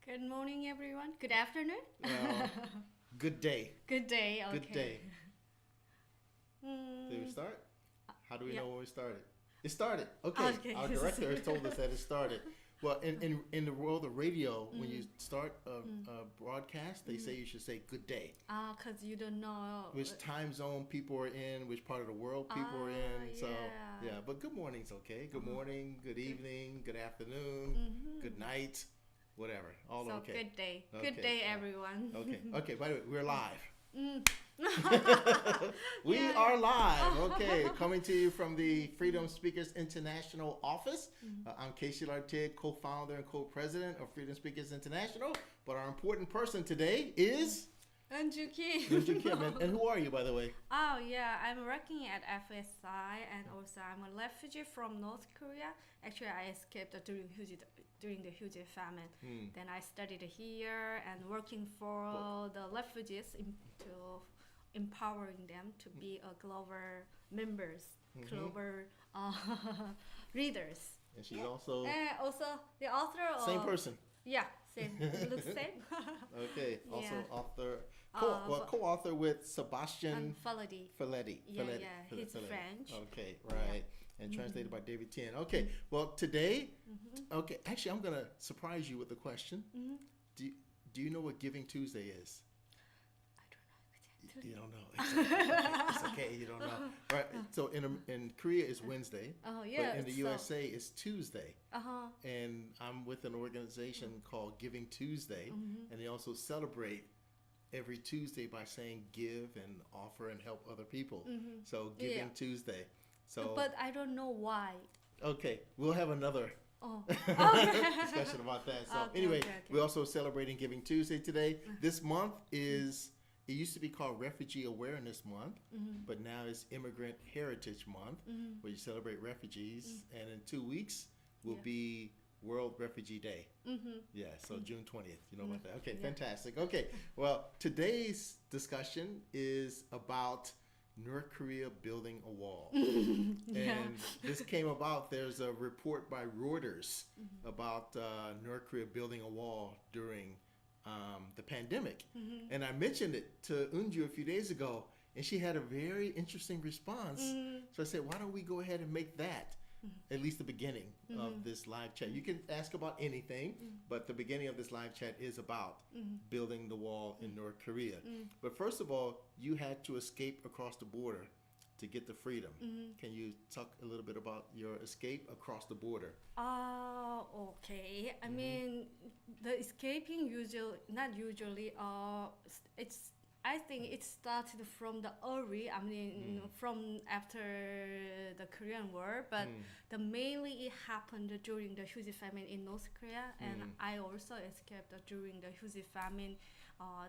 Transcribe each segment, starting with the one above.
Good morning, everyone. Good afternoon. Good day. Good day. Okay. Good day. Did we start? How do we yeah. know when we started? It started. Okay. Okay. Our director has told us that it started. Well, in the world of radio, when you start a broadcast, they say you should say good day. Because you don't know. Which time zone people are in, which part of the world people are in. So, yeah. But good morning's okay. Good morning, good evening, good afternoon, good night, whatever. All So okay. good day. Okay. Good day, everyone. Okay. Okay. By the way, we're live. Mm. We are live. Okay, coming to you from the Freedom Speakers International office. I'm Casey Lartigue, co-founder and co-president of Freedom Speakers International. But our important person today is Unju Kim. Unju Kim. And who are you, by the way? Oh yeah, I'm working at FSI, and also I'm a refugee from North Korea. Actually, I escaped during the huge famine. Then I studied here and working for the refugees to empowering them to be a global members, global readers. And she's also the author of same person. Yeah, same. Looks same. Okay, also Yeah. author, co-author with Sebastian Fallady. Fallady. Yeah, he's French. Okay, right. And translated by David Tien. Okay, well today, okay, actually I'm gonna surprise you with a question. Do you know what Giving Tuesday is? You don't know. It's okay. You don't know. Right. So in Korea it's Wednesday. Oh yeah. But in the USA it's Tuesday. Uh-huh. And I'm with an organization called Giving Tuesday, and they also celebrate every Tuesday by saying give and offer and help other people. So Giving Tuesday. So. But I don't know why. Okay, we'll have another discussion about that. So anyway, we're also celebrating Giving Tuesday today. This month is. It used to be called Refugee Awareness Month, but now it's Immigrant Heritage Month, where you celebrate refugees. And in 2 weeks will be World Refugee Day. Yeah, so June 20th. You know about that? Okay, fantastic. Okay, well, today's discussion is about North Korea building a wall. And this came about, there's a report by Reuters about North Korea building a wall during the pandemic. And I mentioned it to Unju a few days ago, and she had a very interesting response. So I said, why don't we go ahead and make that at least the beginning of this live chat? You can ask about anything, but the beginning of this live chat is about building the wall in North Korea. But first of all, you had to escape across the border to get the freedom. Can you talk a little bit about your escape across the border? Okay. I mean, the escaping I think it started from the early, from after the Korean War, but mainly it happened during the huge famine in North Korea, and I also escaped during the huge famine.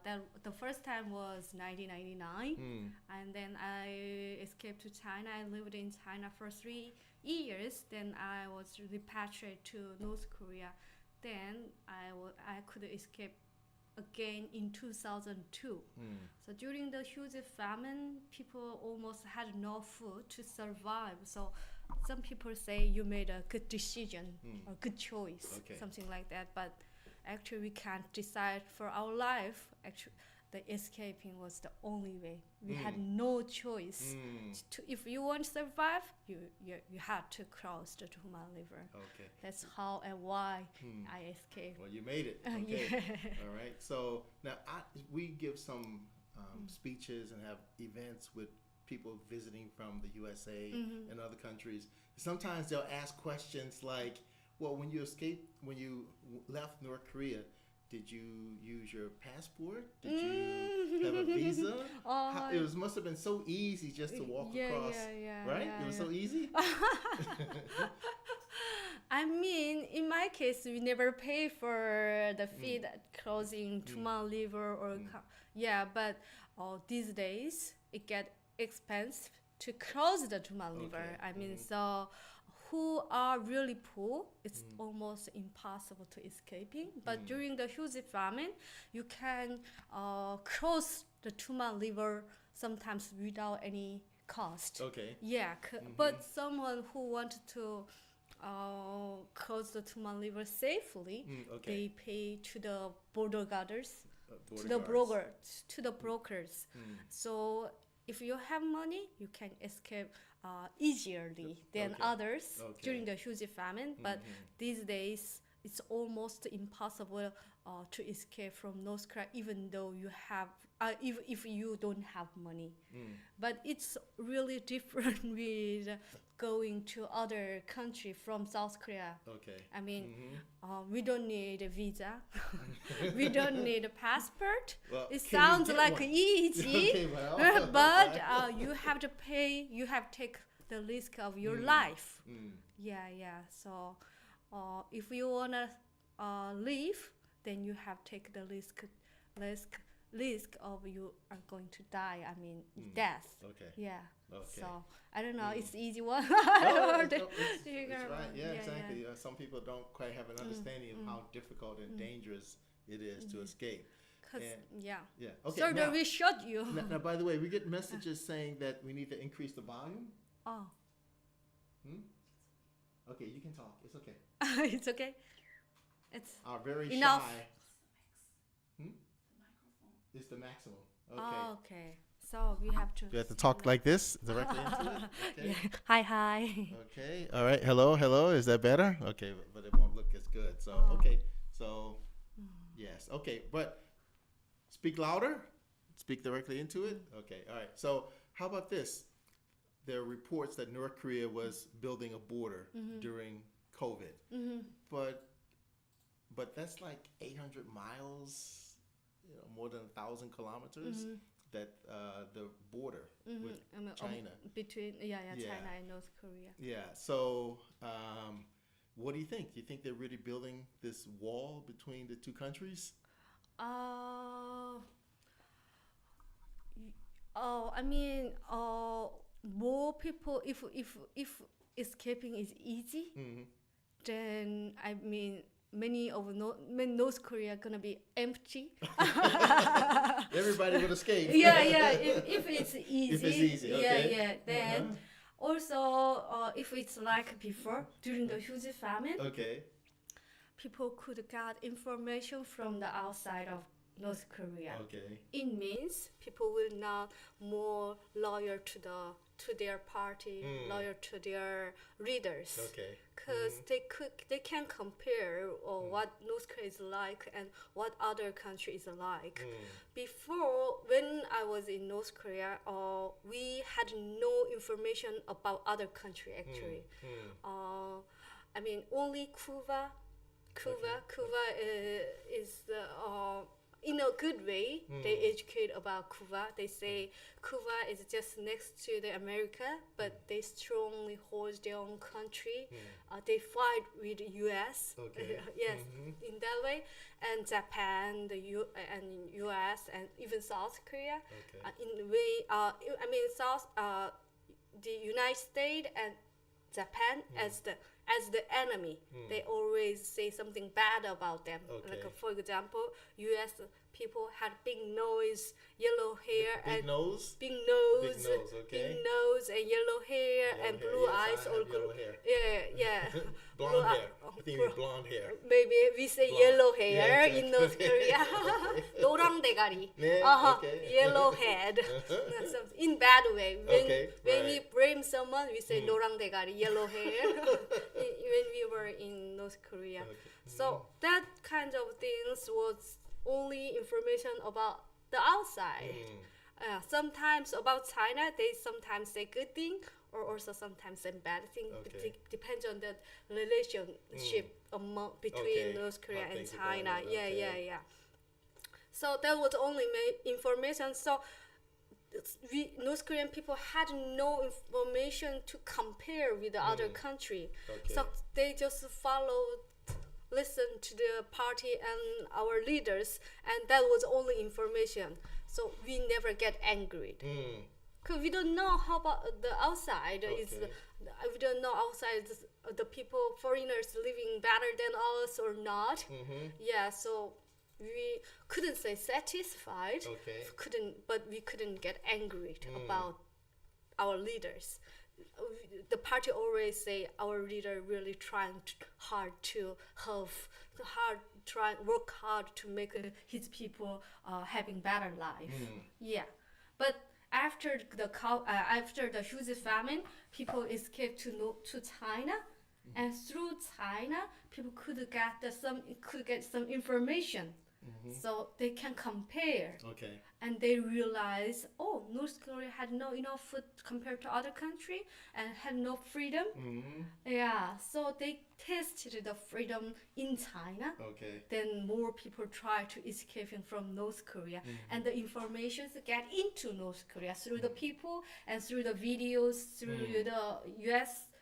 That the first time was 1999, and then I escaped to China. I lived in China for 3 years. Then I was repatriated to North Korea. Then I could escape again in 2002. So during the huge famine, people almost had no food to survive. So some people say you made a good decision or good choice, something like that. But actually, we can't decide for our life. Actually, the escaping was the only way. We had no choice. If you want to survive, you had to cross the Tuma River. Okay. That's how and why I escaped. Well, you made it. Okay. All right. So now we give some speeches and have events with people visiting from the USA and other countries. Sometimes they'll ask questions like, well, when you left North Korea, did you use your passport? Did you have a visa? It must have been so easy just to walk across, right? It was so easy? I mean, in my case, we never pay for the fee that crossing Tuma River or but these days it get expensive to cross the Tuma River. I mean, so who are really poor, it's almost impossible to escaping. But during the huge famine, you can cross the Tuma River sometimes without any cost. Okay. Yeah, but someone who wanted to cross the Tuman River safely, they pay to the border guards, to the brokers. So if you have money, you can escape easily than others during the huge famine. But these days, it's almost impossible to escape from North Korea, even though you have, if you don't have money. But it's really different with going to other country from South Korea. I mean, we don't need a visa. We don't need a passport. Well, it sounds like one? easy, but you have to pay. You have to take the risk of your life. Yeah. So if you wanna leave, then you have to take the risk of you are going to die. I mean, death. Yeah. So I don't know. It's easy one. It's right. Yeah, exactly. Some people don't quite have an understanding of how difficult and dangerous it is to escape. Yeah. Okay. So now, we shot you. Now, by the way, we get messages saying that we need to increase the volume. Oh. Okay, you can talk. It's okay. It's okay. It's very enough. Shy. It's the maximum. Okay. Oh, okay. So we have to. You have to talk like this directly into it. Okay. Yeah. Hi. Okay. All right. Hello. Is that better? Okay, but it won't look as good. So okay. So yes. Okay, but speak louder. Speak directly into it. Okay. All right. So how about this? There are reports that North Korea was building a border during COVID, but that's like 800 miles. More than 1,000 kilometers. That the border with China between China and North Korea. Yeah. So, what do you think? Do you think they're really building this wall between the two countries? I mean, more people. If escaping is easy, then I mean, many of North Korea gonna be empty. Everybody would escape. Yeah. If it's easy. If it's easy, okay. Yeah. Then also, if it's like before during the huge famine, people could get information from the outside of North Korea. It means people will not more loyal to their party, loyal to their leaders. Because they can compare what North Korea is like and what other country is like. Before, when I was in North Korea, we had no information about other country actually. I mean, only Cuba is the in a good way, they educate about Cuba. They say Cuba is just next to the America, but they strongly hold their own country. They fight with the U.S. Yes, in that way. And Japan, and U.S. and even South Korea. In a way, I mean the United States and Japan as the enemy. They always say something bad about them. Like for example, U.S. people had big nose, yellow hair, big nose, and yellow hair and blue eyes. Or yellow hair. Yeah. Blonde hair. I think you mean blonde hair. Maybe we say blonde. Yellow hair in North Korea. 노랑 대가리. Yellow head. In bad way. When we blame someone, we say 노랑 대가리, yellow hair. When we were in North Korea. So that kind of things was only information about the outside. Sometimes about China, they sometimes say good thing, or also sometimes say bad thing. Depends on the relationship between North Korea and China. Yeah. So that was only information. So North Korean people had no information to compare with the other country. So they just listen to the party and our leaders, and that was only information. So we never get angry. Because we don't know how about the outside. We don't know outside the people, foreigners living better than us or not. Yeah, so we couldn't say satisfied, but we couldn't get angry about our leaders. the party always say our leader really work hard to make his people having better life. Yeah, but after the huge famine, people escaped to China, and through China, people could get some information. So they can compare. Okay. And they realize, oh, North Korea had no enough food compared to other country and had no freedom. Yeah, so they tested the freedom in China. Okay. Then more people try to escape from North Korea, and the information get into North Korea through the people and through the videos, through the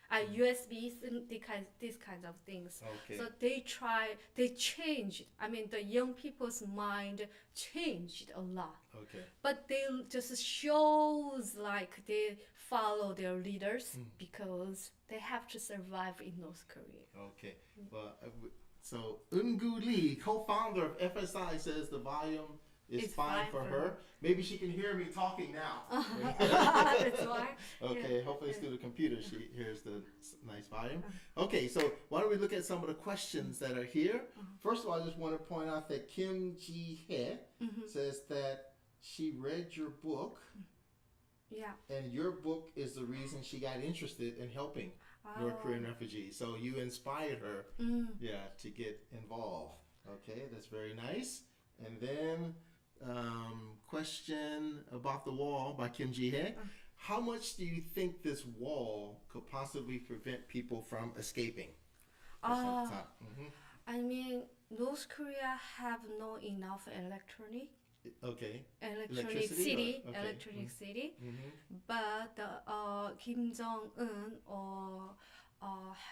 USBs and these kinds of things. Okay. So they changed. I mean, the young people's mind changed a lot. Okay. But they just shows like they follow their leaders because they have to survive in North Korea. Okay. Well, so Eun-gu Lee, co-founder of FSI, says the volume is fine for her. Maybe she can hear me talking now. That's why. Okay, Yeah. hopefully it's through the computer she hears the nice volume. Okay, so why don't we look at some of the questions that are here. First of all, I just want to point out that Kim Ji-hye says that she read your book. Yeah. And your book is the reason she got interested in helping North Korean refugees. So you inspired her, to get involved. Okay, that's very nice. And then question about the wall by Kim Ji-hye. How much do you think this wall could possibly prevent people from escaping? I mean, North Korea have no enough electronic. Okay. Electronic city. But Kim Jong-un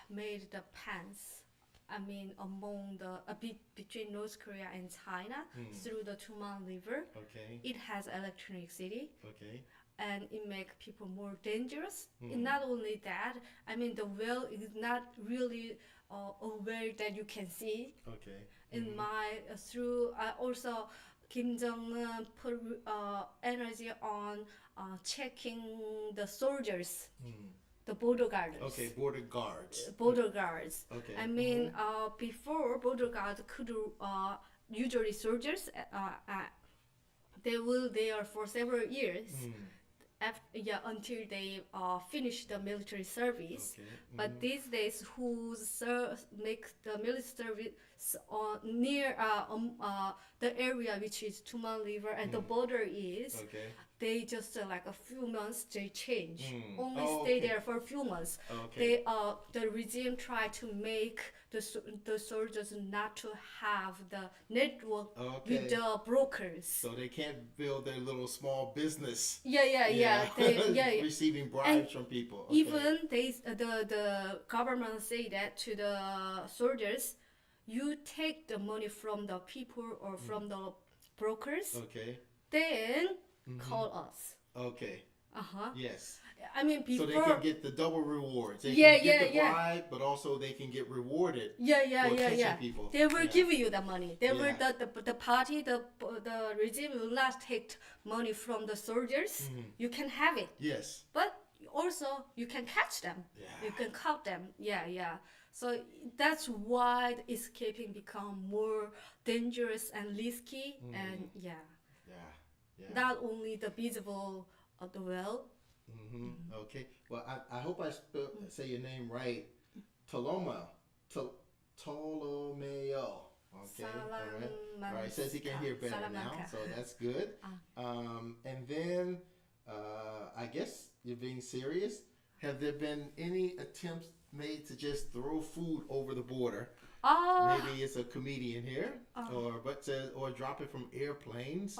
made the plans. I mean, between North Korea and China through the Tuman River. Okay. It has electronic city. Okay. And it makes people more dangerous. And not only that, I mean, the well is not really aware that you can see. Okay. In also Kim Jong-un put energy on checking the soldiers. The border guards. Okay, border guards. Border guards. Okay. I mean, before border guards could usually soldiers, they will there for several years. Until they finish the military service. Okay. But these days, who make the military service near the area which is Tuman River and the border is, they just like a few months they change. Only stay there for a few months. Okay. The regime try to make the soldiers not to have the network with the brokers. So they can't build their little small business. Receiving bribes from people. Okay. Even the government say that to the soldiers, you take the money from the people or from the brokers. Okay. Then call us. Okay. Yes. I mean, before, so they can get the double rewards. They can get the bribe, but also they can get rewarded. For catching people. They will give you the money. They will the party, the regime will not take money from the soldiers. You can have it. Yes. But also you can catch them. You can caught them. So that's why escaping become more dangerous and risky. And not only the visible of the well. Okay. Well, I hope I say your name right. Tolomeo. Okay. All right. Says he can hear better now, so that's good. And then I guess you're being serious. Have there been any attempts made to just throw food over the border? Maybe it's a comedian here, or drop it from airplanes.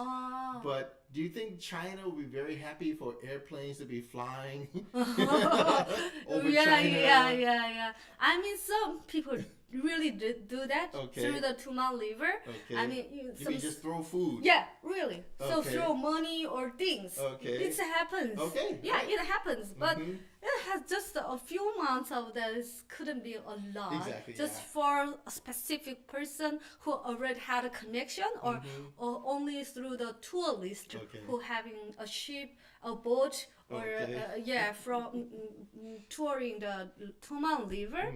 But do you think China would be very happy for airplanes to be flying over China? I mean, some people really do that through the Tuman River. I mean, you mean just throw food? Yeah, really. So throw money or things. It happens. Okay. Yeah, it happens. But it has just a few months of this couldn't be a lot. Exactly. Just for a specific person who already had a connection, or only through the tourist who having a ship, a boat, or from touring the Tuman River.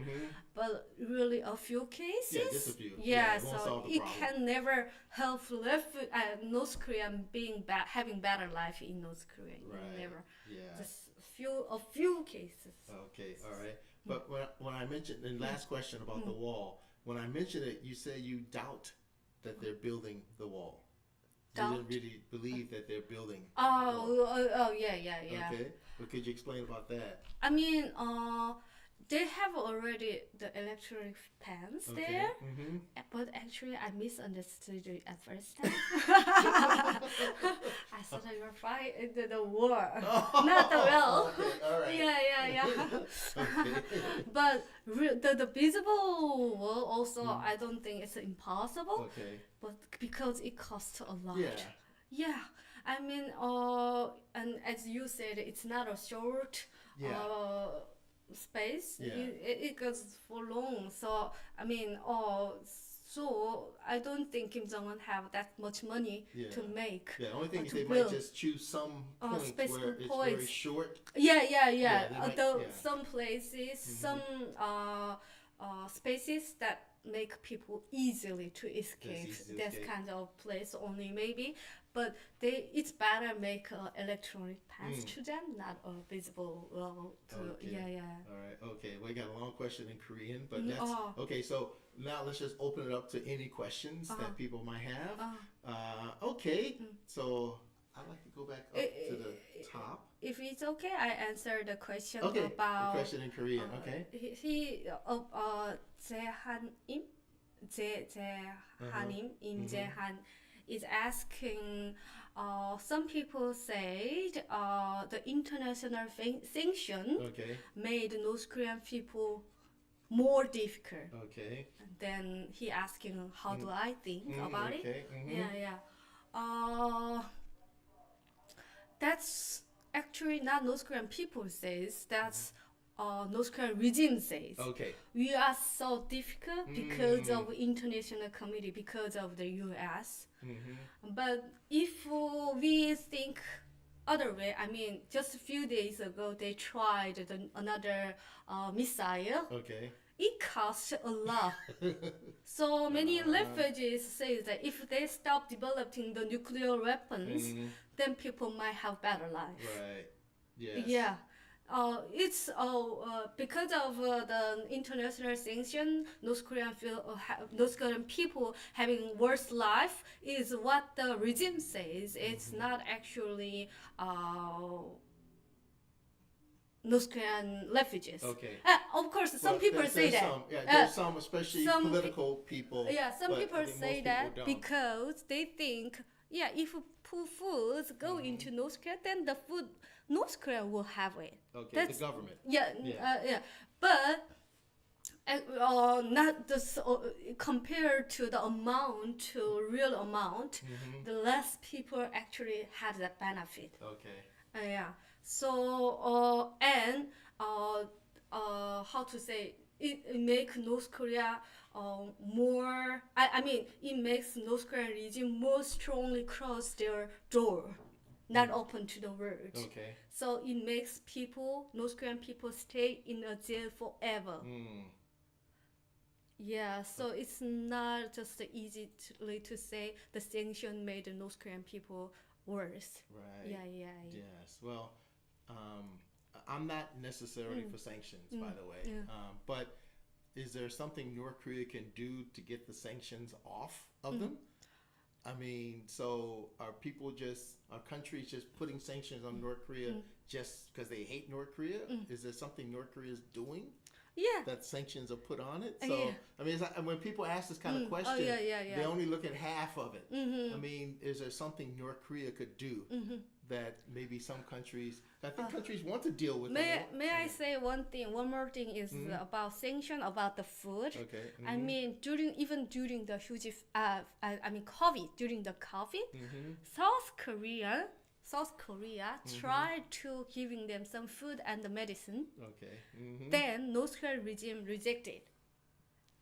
But really a few cases. Yeah, just a few. So it can never help North Korean having better life in North Korea. Never. Yeah. Just a few cases. Okay, all right. But when I mentioned the last question about the wall, when I mentioned it, you say you doubt that they're building the wall. You didn't really believe that they're building. Yeah. Okay. But could you explain about that? I mean, they have already the electric fence there, but actually I misunderstood it at first time. I thought you were fighting the war, not the well. Okay, all right. Yeah. Okay. But the visible wall also, I don't think it's impossible. Okay. But because it costs a lot. Yeah. I mean, and as you said, it's not a short. Space. It goes for long. So I mean, so I don't think Kim Jong Un have that much money to make. Yeah, the only thing is they might just choose some points where it's very short. Some places, some spaces that make people easily to escape. That kind of place only maybe. But it's better make electronic pass to them, not a visible wall. Yeah. All right. Okay. We got a long question in Korean, but that's okay. So now let's just open it up to any questions that people might have. Okay. So I'd like to go back up to the top. If it's okay, I answer the question about the question in Korean. Okay. 재한임 임재한 is asking. Some people say the international sanction made North Korean people more difficult. Okay. Then he asking, how do I think about it? That's actually not North Korean people says. That's North Korean regime says. Okay. We are so difficult because of international community, because of the U.S. But if we think other way, I mean, just a few days ago they tried another missile. Okay. It costs a lot. So many refugees say that if they stop developing the nuclear weapons, then people might have better life. Right. Yes. Yeah. It's because of the international sanction, North Korean people having worse life is what the regime says. It's not actually North Korean refugees. Okay. Of course, some people say that. There's some, especially political people. Yeah, some people say that because they think, if foods go into North Korea, then the food North Korea will have it. Okay, that's the government. But not this compared to the amount to real amount, the less people actually had that benefit. Okay. So how to say it make North Korea more. I mean, it makes North Korean regime more strongly close their door, not open to the world. Okay. So it makes North Korean people stay in a jail forever. Yeah, so it's not just easy to say the sanction made the North Korean people worse. Right. Yeah. Yes. Well, I'm not necessarily for sanctions, by the way. But is there something North Korea can do to get the sanctions off of them? I mean, so are countries just putting sanctions on North Korea just because they hate North Korea? Is there something North Korea is doing? Yeah. That sanctions are put on it? So, I mean, when people ask this kind of question, they only look at half of it. I mean, is there something North Korea could do that maybe some countries, I think countries want to deal with? May I say one more thing is about sanction, about the food. Okay. I mean, during the huge, COVID, during the COVID, South Korea South Korea tried to giving them some food and the medicine. Okay. Then North Korean regime rejected.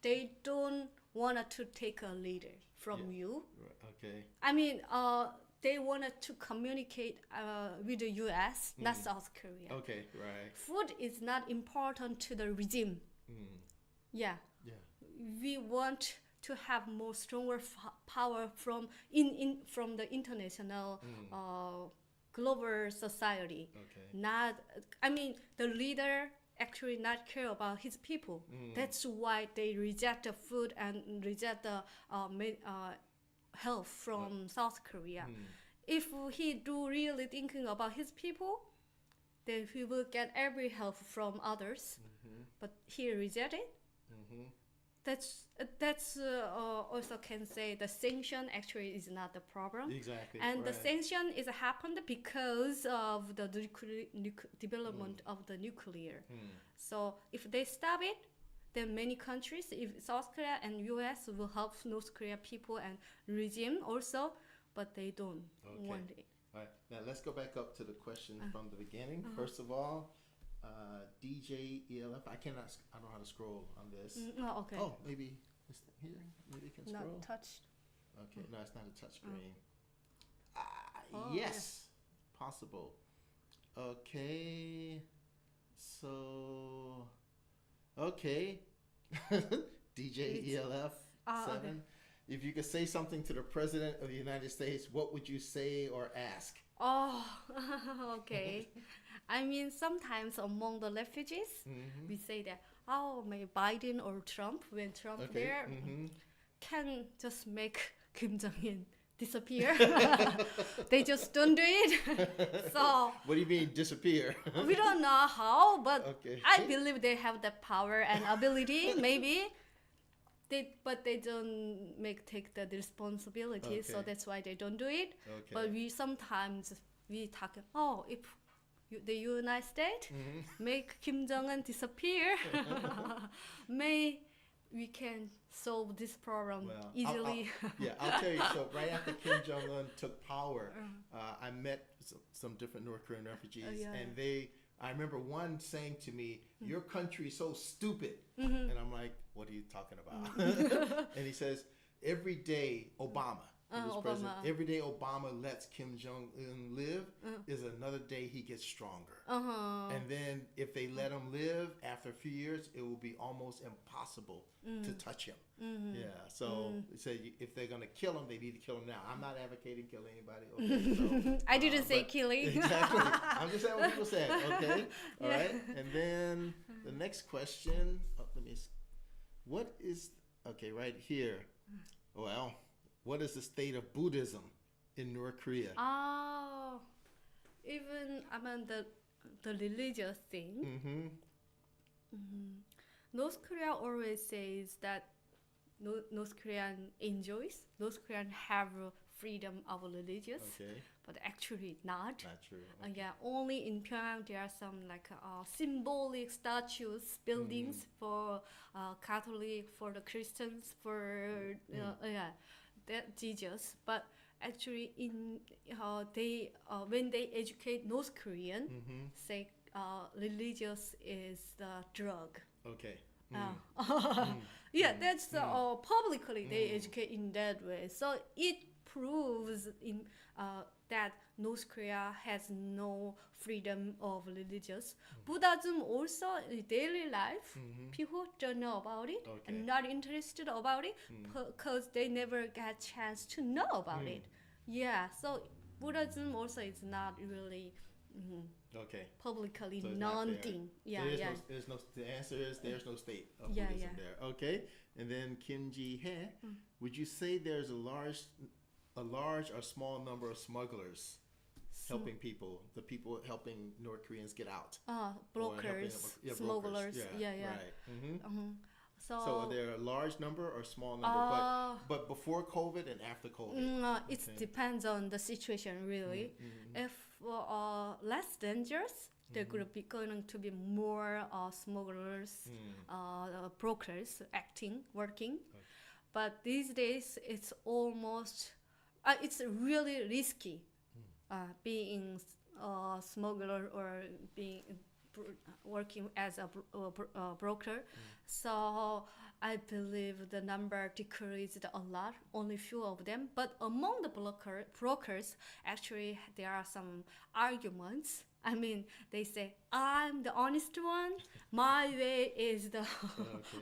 They don't want to take a leader from you. Okay. I mean, they wanted to communicate with the U.S., not South Korea. Okay, right. Food is not important to the regime. Yeah. We want to have more stronger power from the international global society. Okay. Not, I mean, the leader actually not care about his people. That's why they reject the food and reject the help from South Korea. If he do really thinking about his people, then he will get every help from others. But he rejected. That's also can say the sanction actually is not the problem. Exactly. And the sanction is happened because of the development of the nuclear. So if they stop it, then many countries, if South Korea and US will help North Korea people and regime also, but they don't want it. All right. Now let's go back up to the question from the beginning. First of all, DJ ELF. I don't know how to scroll on this. Okay. Oh, maybe it's here. Maybe you can scroll. Not touched. Okay. No, it's not a touch screen. Yes. Possible. Okay. So. Okay. DJ ELF 7. Okay. If you could say something to the President of the United States, what would you say or ask? Oh, okay. I mean, sometimes among the refugees, we say that, maybe Biden or Trump, when Trump there, can just make Kim Jong-un disappear. They just don't do it. So what do you mean disappear? We don't know how, but I believe they have the power and ability. Maybe they don't take the responsibility. So that's why they don't do it. But we sometimes talk. If the United States make Kim Jong-un disappear, we can solve this problem easily. I'll tell you. So right after Kim Jong-un took power, I met some different North Korean refugees, and I remember one saying to me, "Your country is so stupid," and I'm like, "What are you talking about?" And he says, "Every day Obama." President, every day Obama lets Kim Jong-un live is another day he gets stronger. And then if they let him live, after a few years, it will be almost impossible to touch him. So he said if they're going to kill him, they need to kill him now. I'm not advocating killing anybody. Okay, so, I didn't say killing. Exactly. I'm just saying what people said. Okay. All right. And then the next question, what is, right here. Well, what is the state of Buddhism in North Korea? Even the religious thing. North Korea always says that North Korean have freedom of religious, but actually not. Not true. Only in Pyongyang there are some symbolic statues, buildings for Catholic, for the Christians, for that Jesus, but actually when they educate North Korean, say religious is the drug. That's publicly they educate in that way. So it proves that North Korea has no freedom of religious. Buddhism also in daily life, people don't know about it and not interested about it because they never get chance to know about it. So Buddhism also is not really publicly known thing. There's no. The answer is there's no state of Buddhism there. Okay, and then Kim Ji-hye, would you say there's a large or small number of smugglers helping people, the people helping North Koreans get out? Brokers, smugglers. Right. So are there a large number or small number? But before COVID and after COVID? It depends on the situation, really. If less dangerous, there could be going to be more smugglers, brokers working. But these days, it's almost, it's really risky being a smuggler or being working as a broker. So I believe the number decreased a lot, only few of them. But among the brokers, actually, there are some arguments. I mean, they say, I'm the honest one. My way is the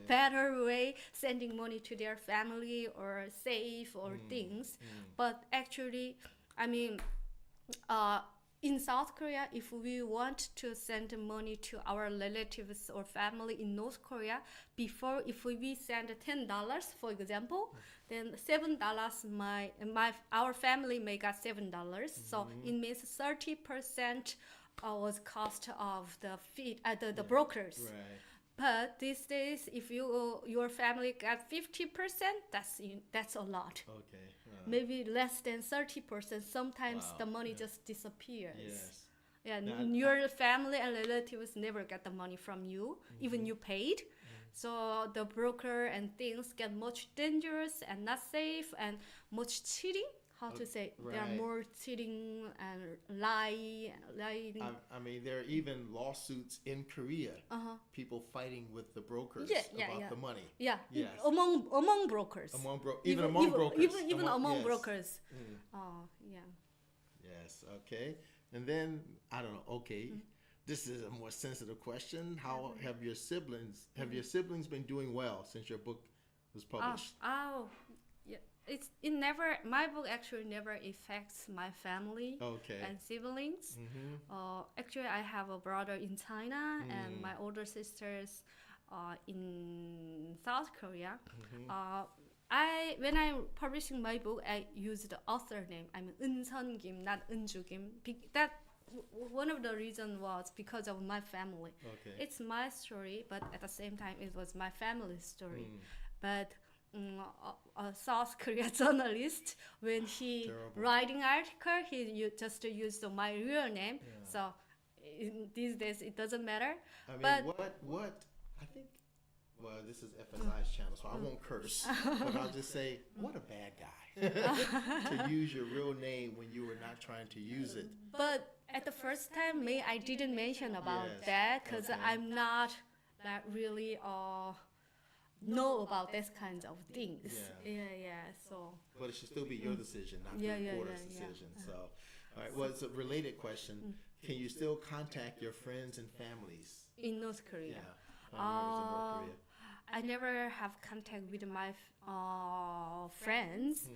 better way, sending money to their family or safe or things. But actually, I mean, in South Korea, if we want to send money to our relatives or family in North Korea, if we send $10, for example, then $7 our family may get $7. So it means 30% was cost of the fee the brokers. Right. But these days, if your family got 50%, that's a lot. Okay. Maybe less than 30%. Sometimes the money just disappears. Yes. Yeah, your family and relatives never get the money from you, even you paid. So the broker and things get much dangerous and not safe and much cheating. How to say? Right. There are more cheating and lying. I mean, there are even lawsuits in Korea. People fighting with the brokers about the money. Yeah. Yes. Among brokers. Even among brokers. Even among yes. brokers. Yeah. Yes. Okay. And then I don't know. Okay. This is a more sensitive question. How have your siblings been doing well since your book was published? Yeah. My book actually never affects my family and siblings. Actually, I have a brother in China and my older sisters in South Korea. When I'm publishing my book, I use the author name. I'm Eunsun Kim, not Eunju Kim. That one of the reasons was because of my family. It's my story, but at the same time, it was my family's story. But a South Korea journalist, when he writing article, he just used my real name. So these days it doesn't matter. I mean, but what I think. Well, this is FSI's channel, so I won't curse, but I'll just say, what a bad guy to use your real name when you were not trying to use it. But at the first time, I didn't mention about that because I'm not like really know about this kinds of things. So. But it should still be your decision, not the reporter's decision. So, all right. Well, it's a related question. Can you still contact your friends and families in North Korea? Yeah. North Korea. I never have contact with my friends.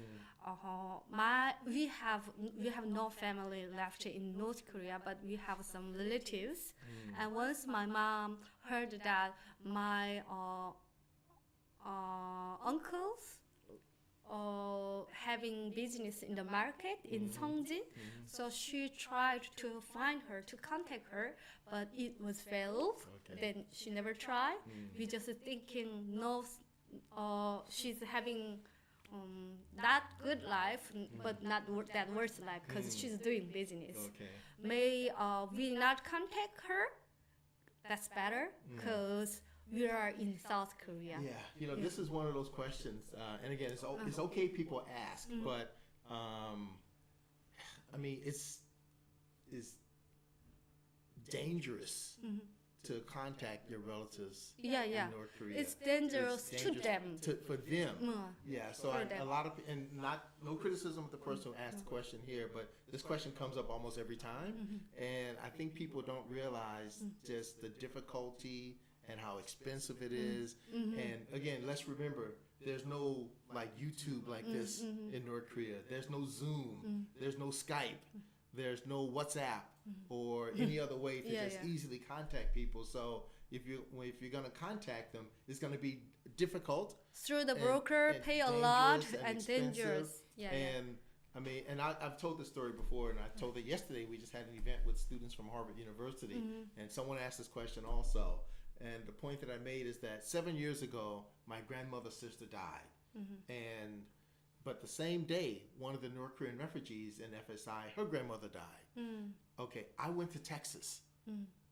We have no family left in North Korea, but we have some relatives. And once my mom heard that my uncles having business in the market in Seongjin, so she tried to contact her, but it was failed. Then she never tried. We just thinking, no, she's having not good life, but not that worse life because she's doing business. May we not contact her? That's better because we are in South Korea. Yeah, this is one of those questions, and again, it's okay people ask, but I mean, it's dangerous to contact your relatives in North Korea. It's dangerous to them. For them. So a lot of, and no criticism of the person who asked the question here, but this question comes up almost every time, and I think people don't realize just the difficulty and how expensive it is. And again, let's remember, there's no like YouTube like this in North Korea. There's no Zoom. There's no Skype. There's no WhatsApp or any other way to just easily contact people. So if you're gonna contact them, it's gonna be difficult through the broker, pay a lot and dangerous. And I mean, and I've told this story before, and I told it yesterday. We just had an event with students from Harvard University, and someone asked this question also. And the point that I made is that 7 years ago, my grandmother's sister died. But the same day, one of the North Korean refugees in FSI, her grandmother died. I went to Texas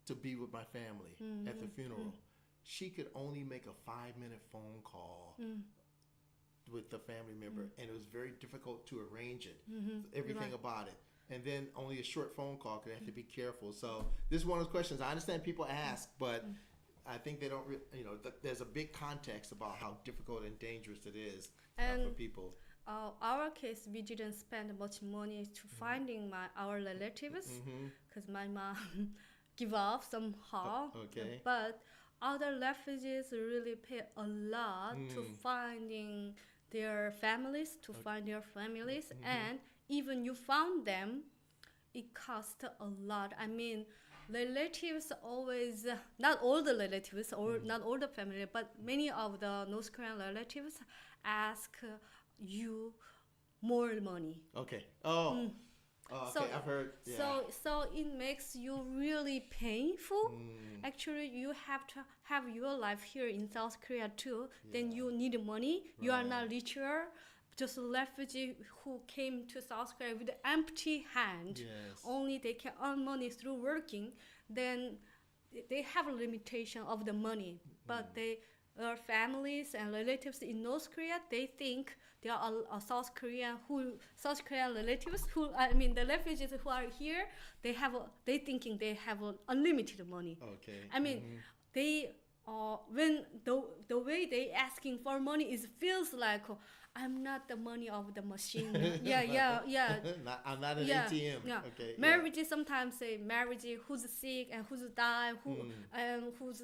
to be with my family at the funeral. She could only make a 5-minute phone call with the family member, and it was very difficult to arrange it, everything about it. and then only a short phone call. Because they have to be careful. So this is one of those questions I understand people ask, but I think they don't. There's a big context about how difficult and dangerous it is for people. Our case, we didn't spend much money to finding our relatives because my mom give up somehow. Okay. But other refugees really pay a lot to finding their families, and even you found them, it costs a lot. I mean, relatives always, not all the relatives or not all the family, but many of the North Korean relatives ask you more money. Okay. Okay, I've heard. Yeah. So it makes you really painful. Actually, you have to have your life here in South Korea too. Then you need money. You are not richer. Just a refugee who came to South Korea with empty hand. Yes. Only they can earn money through working. Then they have a limitation of the money. But their families and relatives in North Korea, they think there are South Korean relatives the refugees who are here, they thinking they have unlimited money. Okay. I mean, they when the way they asking for money feels like I'm not the money of the machine. yeah. I'm not an ATM. Yeah. Okay. Marriage sometimes say marriage who's sick and who's die, and who's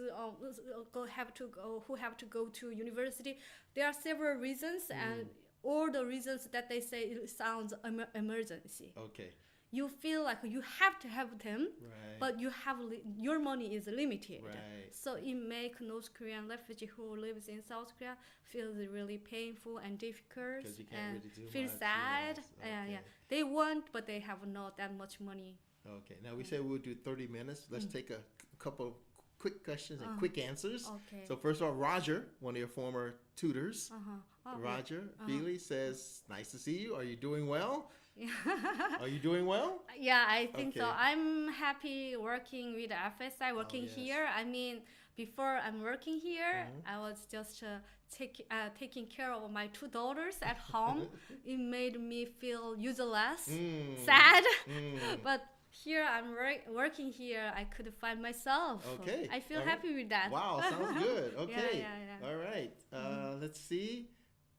who have to go to university. There are several reasons, and all the reasons that they say it sounds emergency. Okay. You feel like you have to have them, but you have your money is limited. Right. So it makes North Korean refugee who lives in South Korea feels really painful and difficult and really feel sad. Yes. Okay. They want, but they have not that much money. Okay. Now we say we'll do 30 minutes. Let's take a couple of quick questions and quick answers. Okay. So first of all, Roger, one of your former tutors, Roger Feely says, "Nice to see you. Are you doing well?" Are you doing well? Yeah, I think so. I'm happy working with FSI, here. I mean, before I'm working here, I was just taking care of my two daughters at home. It made me feel useless, sad. But here I'm working here, I could find myself. Okay. I feel happy with that. Wow, sounds good. Okay. Yeah. All right. Let's see.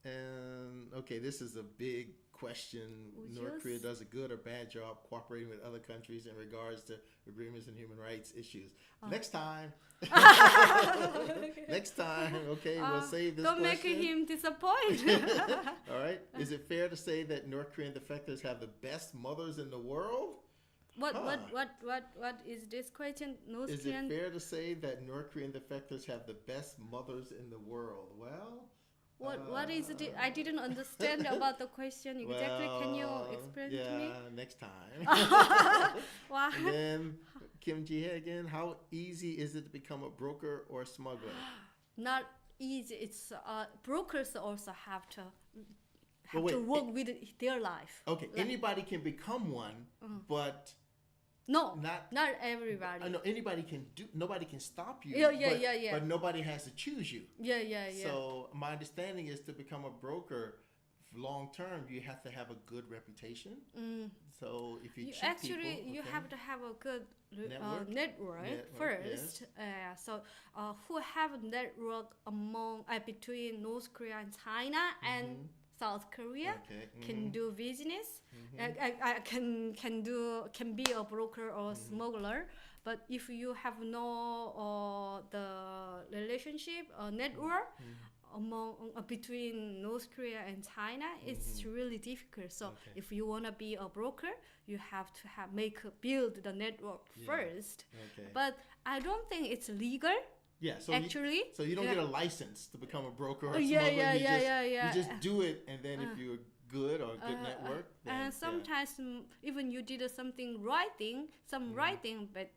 Okay, this is a big question. North Korea does a good or bad job cooperating with other countries in regards to agreements and human rights issues. Next time. Next time. Okay, we'll save this don't question. Make him disappointed. All right. Is it fair to say that North Korean defectors have the best mothers in the world? What is this question? Is it fair to say that North Korean defectors have the best mothers in the world? Well, what is it? I didn't understand about the question exactly. Well, can you explain to me? Yeah, next time. Wow. And then Kim Ji-hye again. How easy is it to become a broker or a smuggler? Not easy. It's brokers also have to work with their life. Okay, anybody can become one, but not everybody. I know anybody can do. Nobody can stop you. Yeah. But nobody has to choose you. Yeah. So my understanding is to become a broker, long term, you have to have a good reputation. So if you cheat actually, people, you have to have a good network first. Yes. So who have network between North Korea and China and South Korea can do business. I can be a broker or smuggler. But if you have no the relationship or network between North Korea and China, it's really difficult. So if you wanna be a broker, you have to build the network first. Okay. But I don't think it's legal. Yeah, so actually, you don't get a license to become a broker or smuggler. You just do it, and then if you're good or a good network, then, and sometimes even you did something writing, but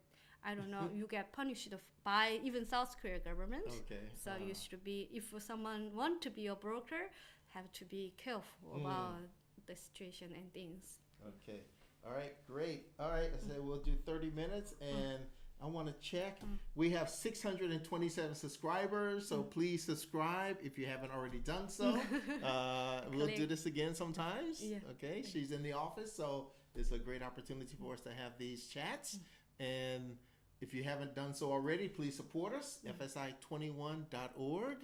I don't know, you get punished by even South Korea government. Okay. So you should be, if someone want to be a broker, have to be careful about the situation and things. Okay. All right. Great. All right. I said we'll do 30 minutes and. I want to check. We have 627 subscribers, so please subscribe if you haven't already done so. We'll do this again sometimes. Yeah. Okay, she's in the office, so it's a great opportunity for us to have these chats. And if you haven't done so already, please support us, fsi21.org.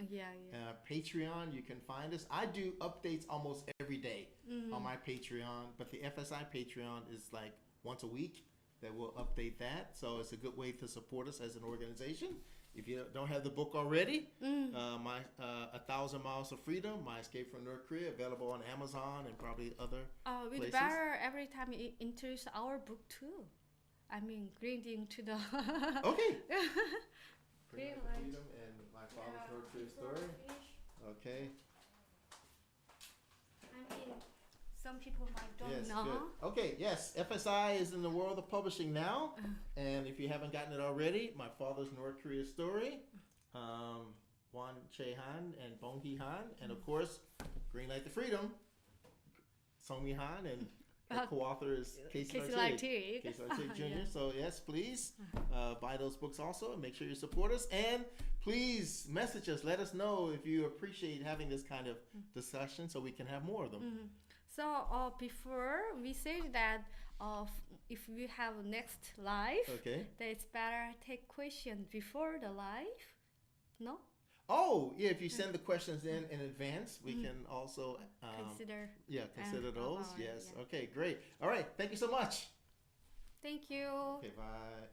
Patreon, you can find us. I do updates almost every day on my Patreon, but the FSI Patreon is like once a week that we'll update that. So it's a good way to support us as an organization. If you don't have the book already, my 1,000 Miles of Freedom, My Escape from North Korea, available on Amazon and probably other we'd places. better every time you introduce our book too. I mean, greeting to the... Okay. Green Light Freedom and My Father's North Korea Story. Okay. I mean, some people might don't know. Good. Okay, yes, FSI is in the world of publishing now, and if you haven't gotten it already, My Father's North Korea Story, Wan Che Han and Bong Hee Han, and of course, Green Light to Freedom, Song Mi Han, and the co-author is Casey Lartigue Jr. So yes, please buy those books also, and make sure you support us, and please message us. Let us know if you appreciate having this kind of discussion, so we can have more of them. So before we said that if we have next live, that it's better take questions before the live. No? Oh, yeah, if you send the questions in advance, we can also consider those. Yes. Okay, great. All right. Thank you so much. Thank you. Okay, bye.